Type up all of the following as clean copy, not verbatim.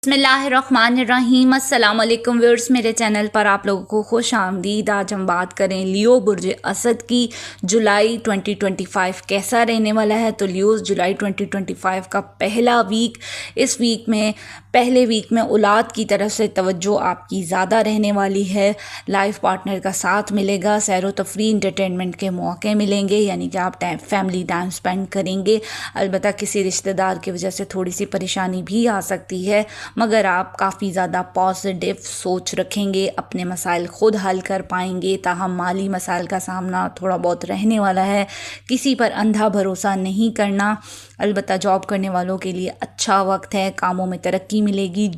बिस्मिल्लाहिर्रहमानिर्रहीम। अस्सलाम वालेकुम व्यूअर्स, मेरे चैनल पर आप लोगों को खुश आमदीद। आज हम बात करें लियो बुर्ज असद की। जुलाई 2025 कैसा रहने वाला है? तो लियो जुलाई 2025 का पहला वीक, इस वीक में पहले वीक में औलाद की तरफ से तवज्जो आपकी ज़्यादा रहने वाली है। लाइफ पार्टनर का साथ मिलेगा, सैर व तफरी इंटरटेनमेंट के मौके मिलेंगे, यानी कि आप फैमिली टाइम स्पेंड करेंगे। अलबत्ता किसी रिश्तेदार की वजह से थोड़ी सी परेशानी भी आ सकती है, मगर आप काफ़ी ज़्यादा पॉजिटिव सोच रखेंगे, अपने मसाइल ख़ुद हल कर पाएंगे। ताहम माली मसाइल का सामना थोड़ा बहुत रहने वाला है। किसी पर अंधा भरोसा नहीं करना। अलबत्ता जॉब करने वालों के लिए अच्छा वक्त है, कामों में तरक्की मिलेगी।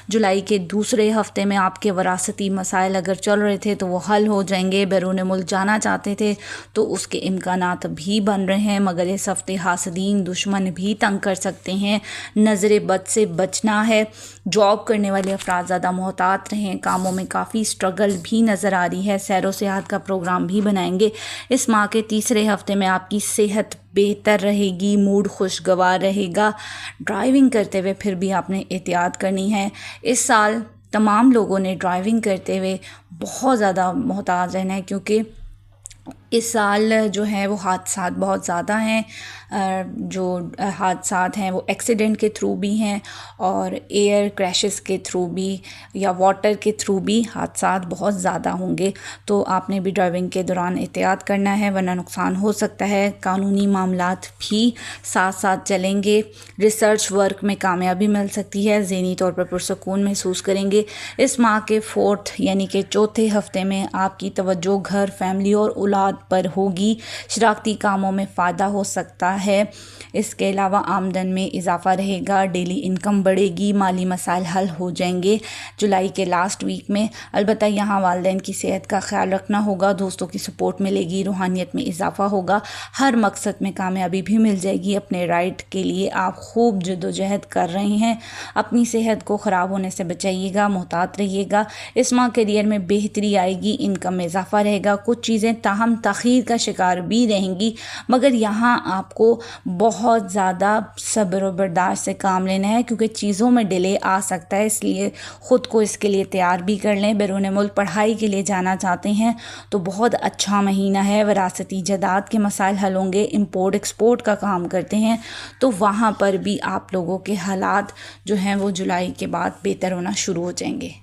जुलाई के दूसरे हफ्ते में आपके वरासती मसाइल अगर चल रहे थे तो वो हल हो जाएंगे। बैरून मुल्क जाना चाहते थे तो उसके इम्कानात भी बन रहे हैं, मगर इस हफ्ते हासदीन दुश्मन भी तंग कर सकते हैं। नज़र बद से बचना है। जॉब करने वाले अफराद ज़्यादा मोहतात रहें। कामों में काफ़ी स्ट्रगल भी नज़र आ रही है। सैर व सेहत का प्रोग्राम भी बनाएंगे। इस माह के तीसरे हफ्ते में आपकी सेहत बेहतर रहेगी, मूड खुशगवार रहेगा। ड्राइविंग करते हुए फिर भी आपने एहतियात करनी है। इस साल तमाम लोगों ने ड्राइविंग करते हुए बहुत ज़्यादा मोहताज रहना है, क्योंकि इस साल जो है वो हादसात बहुत ज़्यादा हैं। जो हादसात हैं वो एक्सीडेंट के थ्रू भी हैं और एयर क्रैशेस के थ्रू भी या वाटर के थ्रू भी हादसात बहुत ज़्यादा होंगे। तो आपने भी ड्राइविंग के दौरान एहतियात करना है, वरना नुकसान हो सकता है। कानूनी मामलात भी साथ साथ चलेंगे। रिसर्च वर्क में कामयाबी मिल सकती है। ज़हनी तौर पर पुरसकून महसूस करेंगे। इस माह के फोर्थ यानी कि चौथे हफ्ते में आपकी तवज्जो घर, फैमिली और औलाद पर होगी। शराकती कामों में फ़ायदा हो सकता है। इसके अलावा आमदन में इजाफा रहेगा, डेली इनकम बढ़ेगी, माली मसाइल हल हो जाएंगे जुलाई के लास्ट वीक में। अलबत्ता यहाँ वालिदैन की सेहत का ख्याल रखना होगा, दोस्तों की सपोर्ट मिलेगी, रूहानियत में इजाफा होगा, हर मकसद में कामयाबी भी मिल जाएगी। अपने राइट के लिए आप खूब जद्दोजहद कर रहे हैं। अपनी सेहत को ख़राब होने से बचाइएगा, मोहतात रहिएगा। इस माह करियर में बेहतरी आएगी, इनकम में इजाफा रहेगा। कुछ चीज़ें ताहम तख़ीर का शिकार भी रहेंगी, मगर यहाँ आपको बहुत ज़्यादा सब्र और बर्दाश्त से काम लेना है, क्योंकि चीज़ों में डिले आ सकता है। इसलिए ख़ुद को इसके लिए तैयार भी कर लें। बैरून मुल्क पढ़ाई के लिए जाना चाहते हैं तो बहुत अच्छा महीना है। वरासती जायदाद के मसाइल हल होंगे। इंपोर्ट एक्सपोर्ट का काम करते हैं तो वहाँ पर भी आप लोगों के हालात जो हैं वो जुलाई के बाद बेहतर होना शुरू हो जाएंगे।